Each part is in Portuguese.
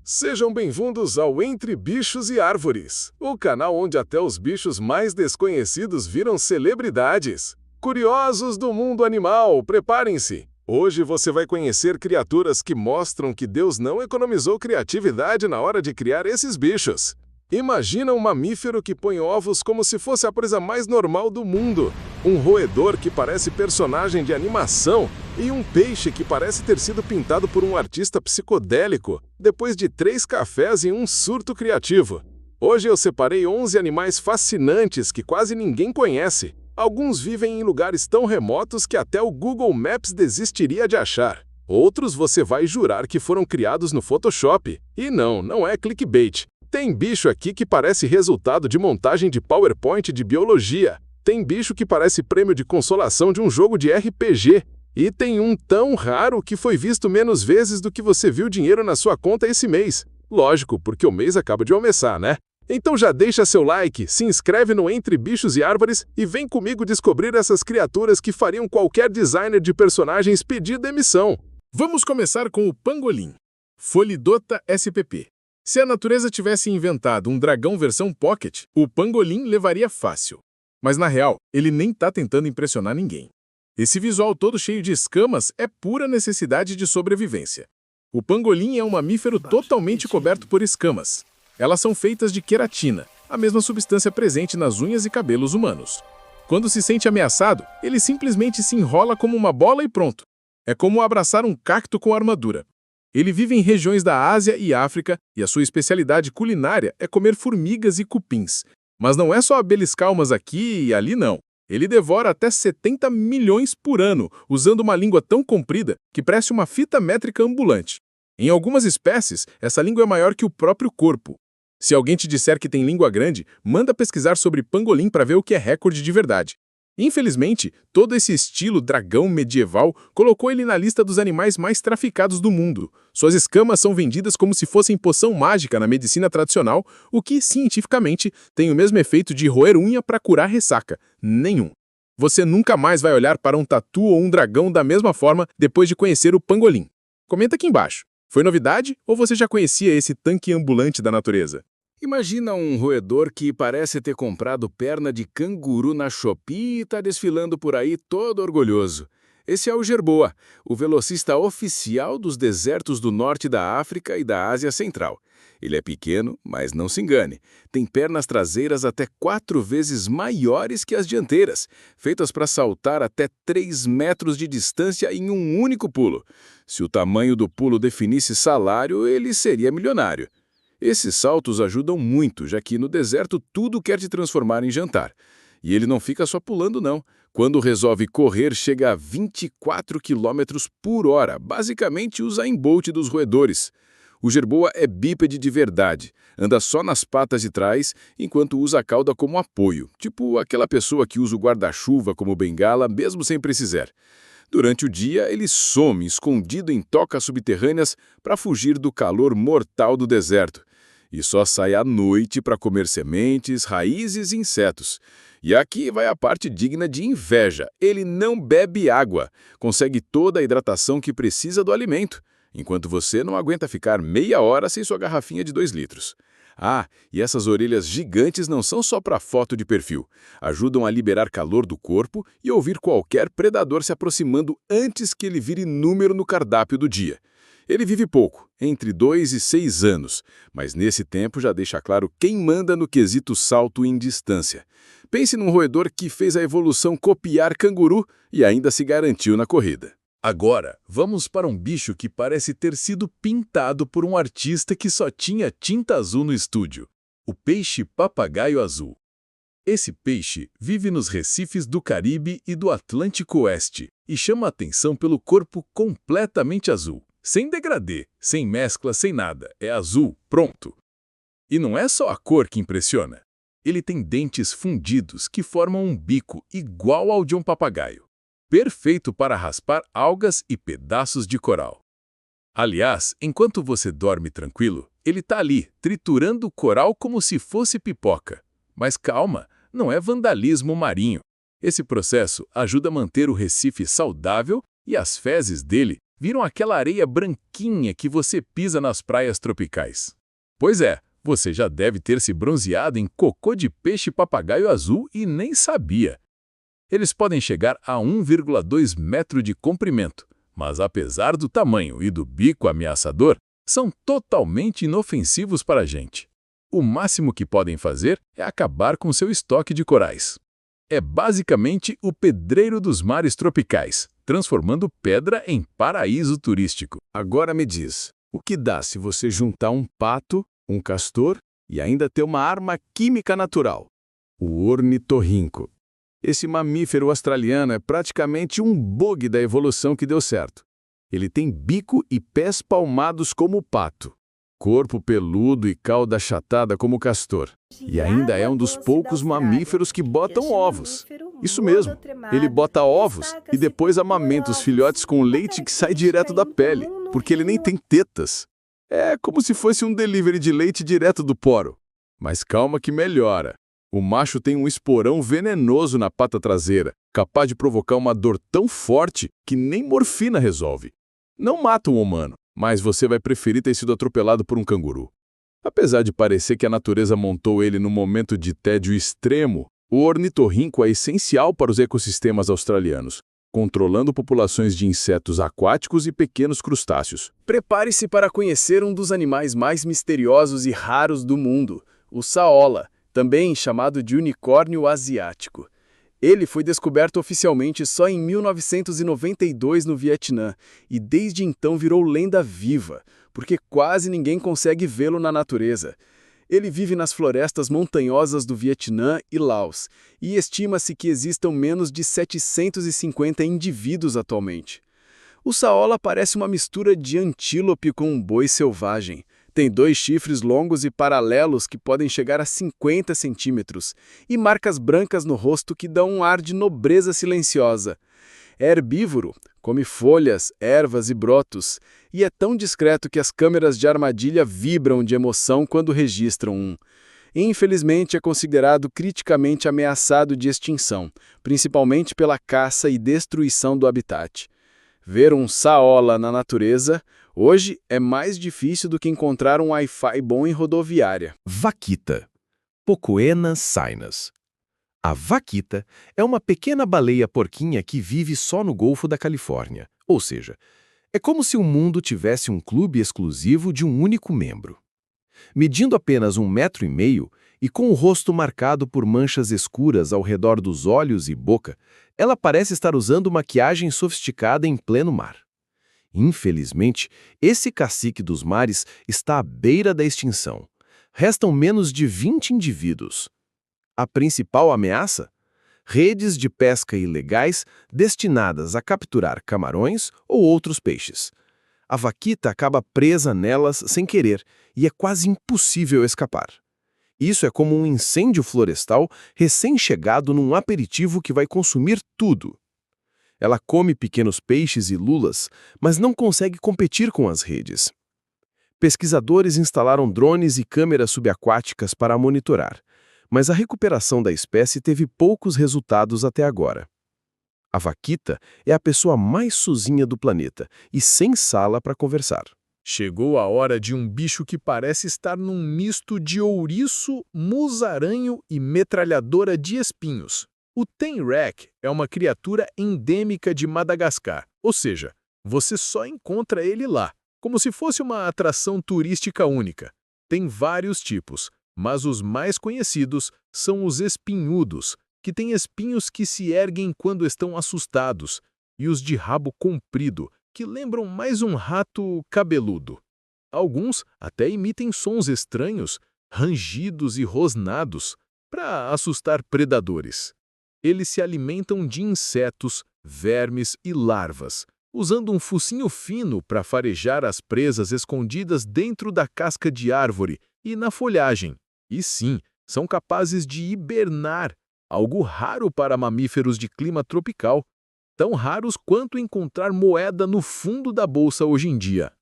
Sejam bem-vindos ao Entre Bichos e Árvores, o canal onde até os bichos mais desconhecidos viram celebridades. Curiosos do mundo animal, preparem-se! Hoje você vai conhecer criaturas que mostram que Deus não economizou criatividade na hora de criar esses bichos. Imagina um mamífero que põe ovos como se fosse a presa mais normal do mundo, um roedor que parece personagem de animação e um peixe que parece ter sido pintado por um artista psicodélico, depois de 3 cafés e um surto criativo. Hoje eu separei 11 animais fascinantes que quase ninguém conhece. Alguns vivem em lugares tão remotos que até o Google Maps desistiria de achar. Outros você vai jurar que foram criados no Photoshop. E não é clickbait. Tem bicho aqui que parece resultado de montagem de PowerPoint de biologia. Tem bicho que parece prêmio de consolação de um jogo de RPG. E tem um tão raro que foi visto menos vezes do que você viu dinheiro na sua conta esse mês. Lógico, porque o mês acaba de começar, né? Então já deixa seu like, se inscreve no Entre Bichos e Árvores e vem comigo descobrir essas criaturas que fariam qualquer designer de personagens pedir demissão. Vamos começar com o pangolim, Pholidota spp. Se a natureza tivesse inventado um dragão versão pocket, o pangolim levaria fácil. Mas na real, ele nem tá tentando impressionar ninguém. Esse visual todo cheio de escamas é pura necessidade de sobrevivência. O pangolim é um mamífero totalmente coberto por escamas. Elas são feitas de queratina, a mesma substância presente nas unhas e cabelos humanos. Quando se sente ameaçado, ele simplesmente se enrola como uma bola e pronto. É como abraçar um cacto com armadura. Ele vive em regiões da Ásia e África e a sua especialidade culinária é comer formigas e cupins. Mas não é só beliscar umas aqui e ali, não. Ele devora até 70 milhões por ano, usando uma língua tão comprida que parece uma fita métrica ambulante. Em algumas espécies, essa língua é maior que o próprio corpo. Se alguém te disser que tem língua grande, manda pesquisar sobre pangolim para ver o que é recorde de verdade. Infelizmente, todo esse estilo dragão medieval colocou ele na lista dos animais mais traficados do mundo. Suas escamas são vendidas como se fossem poção mágica na medicina tradicional, o que, cientificamente, tem o mesmo efeito de roer unha para curar ressaca. Nenhum. Você nunca mais vai olhar para um tatu ou um dragão da mesma forma depois de conhecer o pangolim. Comenta aqui embaixo. Foi novidade ou você já conhecia esse tanque ambulante da natureza? Imagina um roedor que parece ter comprado perna de canguru na Shopee e está desfilando por aí todo orgulhoso. Esse é o jerboa, o velocista oficial dos desertos do norte da África e da Ásia Central. Ele é pequeno, mas não se engane. Tem pernas traseiras até 4 vezes maiores que as dianteiras, feitas para saltar até 3 metros de distância em um único pulo. Se o tamanho do pulo definisse salário, ele seria milionário. Esses saltos ajudam muito, já que no deserto tudo quer te transformar em jantar. E ele não fica só pulando, não. Quando resolve correr, chega a 24 km por hora, basicamente o Usain Bolt dos roedores. O jerboa é bípede de verdade, anda só nas patas de trás, enquanto usa a cauda como apoio, tipo aquela pessoa que usa o guarda-chuva como bengala, mesmo sem precisar. Durante o dia, ele some escondido em tocas subterrâneas para fugir do calor mortal do deserto. E só sai à noite para comer sementes, raízes e insetos. E aqui vai a parte digna de inveja. Ele não bebe água, consegue toda a hidratação que precisa do alimento, enquanto você não aguenta ficar meia hora sem sua garrafinha de 2 litros. Ah, e essas orelhas gigantes não são só para foto de perfil. Ajudam a liberar calor do corpo e ouvir qualquer predador se aproximando antes que ele vire número no cardápio do dia. Ele vive pouco, entre 2 e 6 anos, mas nesse tempo já deixa claro quem manda no quesito salto em distância. Pense num roedor que fez a evolução copiar canguru e ainda se garantiu na corrida. Agora, vamos para um bicho que parece ter sido pintado por um artista que só tinha tinta azul no estúdio. O peixe-papagaio azul. Esse peixe vive nos recifes do Caribe e do Atlântico Oeste e chama a atenção pelo corpo completamente azul. Sem degradê, sem mescla, sem nada. É azul, pronto. E não é só a cor que impressiona. Ele tem dentes fundidos que formam um bico igual ao de um papagaio. Perfeito para raspar algas e pedaços de coral. Aliás, enquanto você dorme tranquilo, ele está ali, triturando o coral como se fosse pipoca. Mas calma, não é vandalismo marinho. Esse processo ajuda a manter o recife saudável e as fezes dele viram aquela areia branquinha que você pisa nas praias tropicais. Pois é, você já deve ter se bronzeado em cocô de peixe papagaio azul e nem sabia. Eles podem chegar a 1,2 metro de comprimento, mas apesar do tamanho e do bico ameaçador, são totalmente inofensivos para a gente. O máximo que podem fazer é acabar com seu estoque de corais. É basicamente o pedreiro dos mares tropicais, transformando pedra em paraíso turístico. Agora me diz, o que dá se você juntar um pato, um castor e ainda ter uma arma química natural? O ornitorrinco. Esse mamífero australiano é praticamente um bug da evolução que deu certo. Ele tem bico e pés palmados como o pato, corpo peludo e cauda achatada como o castor. E ainda é um dos poucos mamíferos que botam ovos. Isso mesmo, ele bota ovos e depois amamenta os filhotes com leite que sai direto da pele, porque ele nem tem tetas. É como se fosse um delivery de leite direto do poro. Mas calma que melhora. O macho tem um esporão venenoso na pata traseira, capaz de provocar uma dor tão forte que nem morfina resolve. Não mata um humano, mas você vai preferir ter sido atropelado por um canguru. Apesar de parecer que a natureza montou ele num momento de tédio extremo, o ornitorrinco é essencial para os ecossistemas australianos, controlando populações de insetos aquáticos e pequenos crustáceos. Prepare-se para conhecer um dos animais mais misteriosos e raros do mundo, o saola, também chamado de unicórnio asiático. Ele foi descoberto oficialmente só em 1992 no Vietnã e desde então virou lenda viva, porque quase ninguém consegue vê-lo na natureza. Ele vive nas florestas montanhosas do Vietnã e Laos, e estima-se que existam menos de 750 indivíduos atualmente. O saola parece uma mistura de antílope com um boi selvagem. Tem 2 chifres longos e paralelos que podem chegar a 50 centímetros, e marcas brancas no rosto que dão um ar de nobreza silenciosa. É herbívoro, come folhas, ervas e brotos, e é tão discreto que as câmeras de armadilha vibram de emoção quando registram um. Infelizmente, é considerado criticamente ameaçado de extinção, principalmente pela caça e destruição do habitat. Ver um saola na natureza, hoje, é mais difícil do que encontrar um Wi-Fi bom em rodoviária. Vaquita, Pocoena sinus. A vaquita é uma pequena baleia porquinha que vive só no Golfo da Califórnia, ou seja, é como se o mundo tivesse um clube exclusivo de um único membro. Medindo apenas 1,5 metros e com o rosto marcado por manchas escuras ao redor dos olhos e boca, ela parece estar usando maquiagem sofisticada em pleno mar. Infelizmente, esse cacique dos mares está à beira da extinção. Restam menos de 20 indivíduos. A principal ameaça? Redes de pesca ilegais destinadas a capturar camarões ou outros peixes. A vaquita acaba presa nelas sem querer e é quase impossível escapar. Isso é como um incêndio florestal recém-chegado num aperitivo que vai consumir tudo. Ela come pequenos peixes e lulas, mas não consegue competir com as redes. Pesquisadores instalaram drones e câmeras subaquáticas para a monitorar, mas a recuperação da espécie teve poucos resultados até agora. A vaquita é a pessoa mais sozinha do planeta e sem sala para conversar. Chegou a hora de um bicho que parece estar num misto de ouriço, musaranho e metralhadora de espinhos. O tenrec é uma criatura endêmica de Madagascar, ou seja, você só encontra ele lá, como se fosse uma atração turística única. Tem vários tipos, mas os mais conhecidos são os espinhudos, que têm espinhos que se erguem quando estão assustados, e os de rabo comprido, que lembram mais um rato cabeludo. Alguns até emitem sons estranhos, rangidos e rosnados, para assustar predadores. Eles se alimentam de insetos, vermes e larvas, usando um focinho fino para farejar as presas escondidas dentro da casca de árvore e na folhagem. E sim, são capazes de hibernar, algo raro para mamíferos de clima tropical, tão raros quanto encontrar moeda no fundo da bolsa hoje em dia.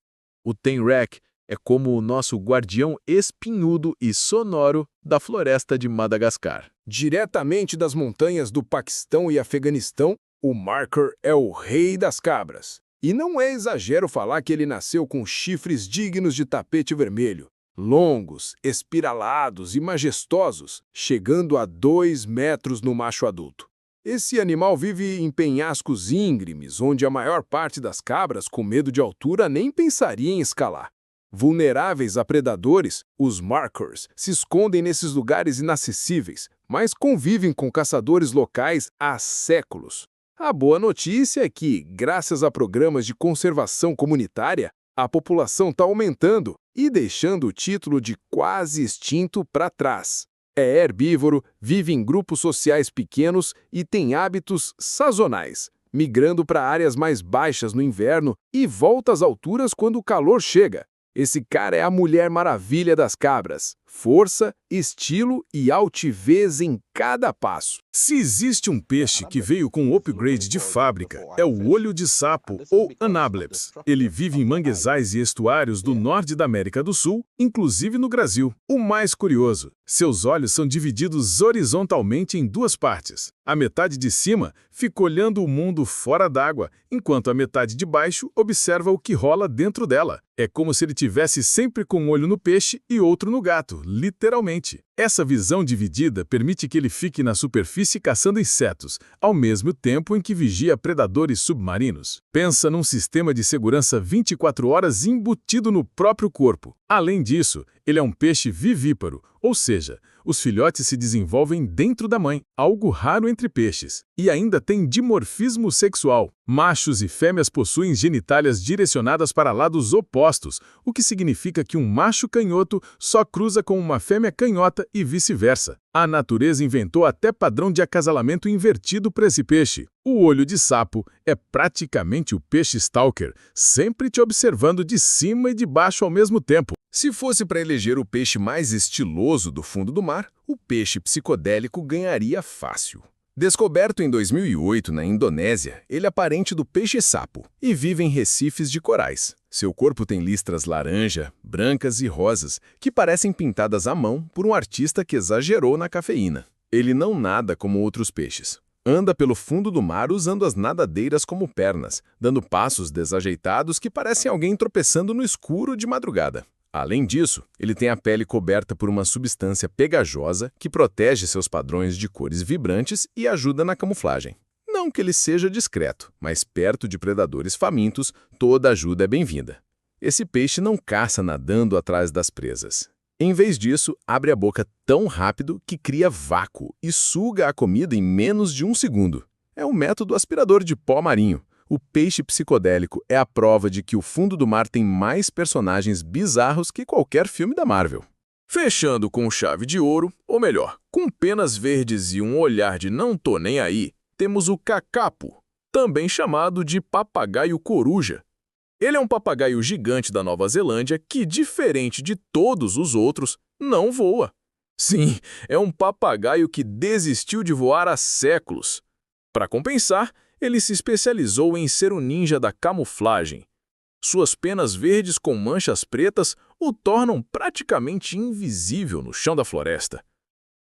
O tenrec é como o nosso guardião espinhudo e sonoro da floresta de Madagascar. Diretamente das montanhas do Paquistão e Afeganistão, o markhor é o rei das cabras. E não é exagero falar que ele nasceu com chifres dignos de tapete vermelho, longos, espiralados e majestosos, chegando a 2 metros no macho adulto. Esse animal vive em penhascos íngremes, onde a maior parte das cabras, com medo de altura, nem pensaria em escalar. Vulneráveis a predadores, os markers se escondem nesses lugares inacessíveis, mas convivem com caçadores locais há séculos. A boa notícia é que, graças a programas de conservação comunitária, a população está aumentando e deixando o título de quase extinto para trás. É herbívoro, vive em grupos sociais pequenos e tem hábitos sazonais, migrando para áreas mais baixas no inverno e volta às alturas quando o calor chega. Esse cara é a Mulher Maravilha das cabras. Força, estilo e altivez em cada passo. Se existe um peixe que veio com um upgrade de fábrica, é o olho de sapo, ou Anableps. Ele vive em manguezais e estuários do norte da América do Sul, inclusive no Brasil. O mais curioso, seus olhos são divididos horizontalmente em 2 partes. A metade de cima fica olhando o mundo fora d'água, enquanto a metade de baixo observa o que rola dentro dela. É como se ele tivesse sempre com um olho no peixe e outro no gato, literalmente. Essa visão dividida permite que ele fique na superfície caçando insetos, ao mesmo tempo em que vigia predadores submarinos. Pensa num sistema de segurança 24 horas embutido no próprio corpo. Além disso, ele é um peixe vivíparo, ou seja, os filhotes se desenvolvem dentro da mãe, algo raro entre peixes. E ainda tem dimorfismo sexual. Machos e fêmeas possuem genitálias direcionadas para lados opostos, o que significa que um macho canhoto só cruza com uma fêmea canhota e vice-versa. A natureza inventou até padrão de acasalamento invertido para esse peixe. O olho de sapo é praticamente o peixe stalker, sempre te observando de cima e de baixo ao mesmo tempo. Se fosse para eleger o peixe mais estiloso do fundo do mar, o peixe psicodélico ganharia fácil. Descoberto em 2008 na Indonésia, ele é parente do peixe-sapo e vive em recifes de corais. Seu corpo tem listras laranja, brancas e rosas, que parecem pintadas à mão por um artista que exagerou na cafeína. Ele não nada como outros peixes. Anda pelo fundo do mar usando as nadadeiras como pernas, dando passos desajeitados que parecem alguém tropeçando no escuro de madrugada. Além disso, ele tem a pele coberta por uma substância pegajosa que protege seus padrões de cores vibrantes e ajuda na camuflagem. Não que ele seja discreto, mas perto de predadores famintos, toda ajuda é bem-vinda. Esse peixe não caça nadando atrás das presas. Em vez disso, abre a boca tão rápido que cria vácuo e suga a comida em menos de 1 segundo. É um método aspirador de pó marinho. O peixe psicodélico é a prova de que o fundo do mar tem mais personagens bizarros que qualquer filme da Marvel. Fechando com chave de ouro, ou melhor, com penas verdes e um olhar de não tô nem aí, temos o kakapo, também chamado de papagaio coruja. Ele é um papagaio gigante da Nova Zelândia que, diferente de todos os outros, não voa. Sim, é um papagaio que desistiu de voar há séculos. Para compensar, ele se especializou em ser o ninja da camuflagem. Suas penas verdes com manchas pretas o tornam praticamente invisível no chão da floresta.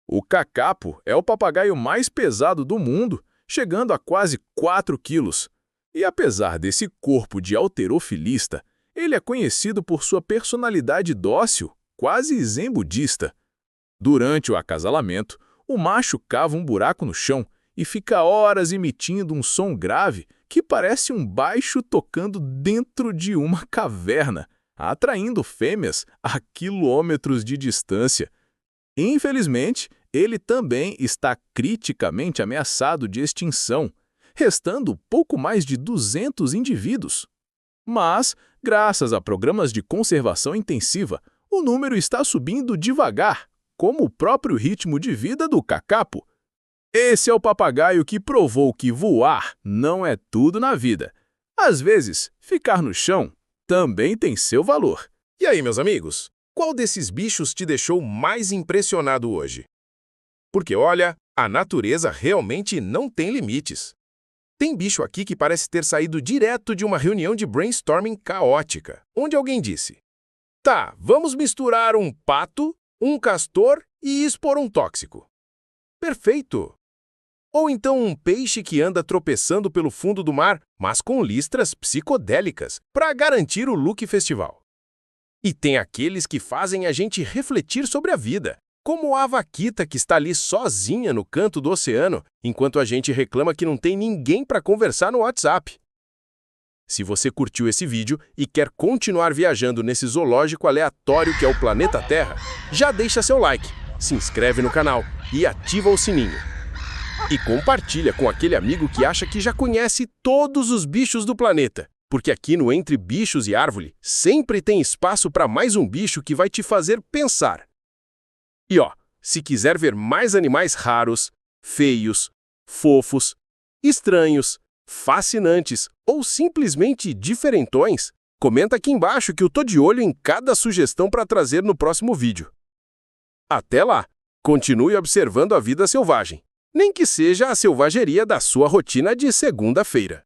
O kakapo é o papagaio mais pesado do mundo, chegando a quase 4 quilos. E apesar desse corpo de halterofilista, ele é conhecido por sua personalidade dócil, quase zen budista. Durante o acasalamento, o macho cava um buraco no chão e fica horas emitindo um som grave que parece um baixo tocando dentro de uma caverna, atraindo fêmeas a quilômetros de distância. Infelizmente, ele também está criticamente ameaçado de extinção, restando pouco mais de 200 indivíduos. Mas, graças a programas de conservação intensiva, o número está subindo devagar, como o próprio ritmo de vida do kakapo. Esse é o papagaio que provou que voar não é tudo na vida. Às vezes, ficar no chão também tem seu valor. E aí, meus amigos? Qual desses bichos te deixou mais impressionado hoje? Porque, olha, a natureza realmente não tem limites. Tem bicho aqui que parece ter saído direto de uma reunião de brainstorming caótica, onde alguém disse: tá, vamos misturar um pato, um castor e expor um tóxico. Perfeito! Ou então um peixe que anda tropeçando pelo fundo do mar, mas com listras psicodélicas, para garantir o look festival. E tem aqueles que fazem a gente refletir sobre a vida, como a vaquita que está ali sozinha no canto do oceano, enquanto a gente reclama que não tem ninguém para conversar no WhatsApp. Se você curtiu esse vídeo e quer continuar viajando nesse zoológico aleatório que é o planeta Terra, já deixa seu like, se inscreve no canal e ativa o sininho. E compartilha com aquele amigo que acha que já conhece todos os bichos do planeta, porque aqui no Entre Bichos e Árvore sempre tem espaço para mais um bicho que vai te fazer pensar. E se quiser ver mais animais raros, feios, fofos, estranhos, fascinantes ou simplesmente diferentões, comenta aqui embaixo que eu tô de olho em cada sugestão para trazer no próximo vídeo. Até lá, continue observando a vida selvagem, nem que seja a selvageria da sua rotina de segunda-feira.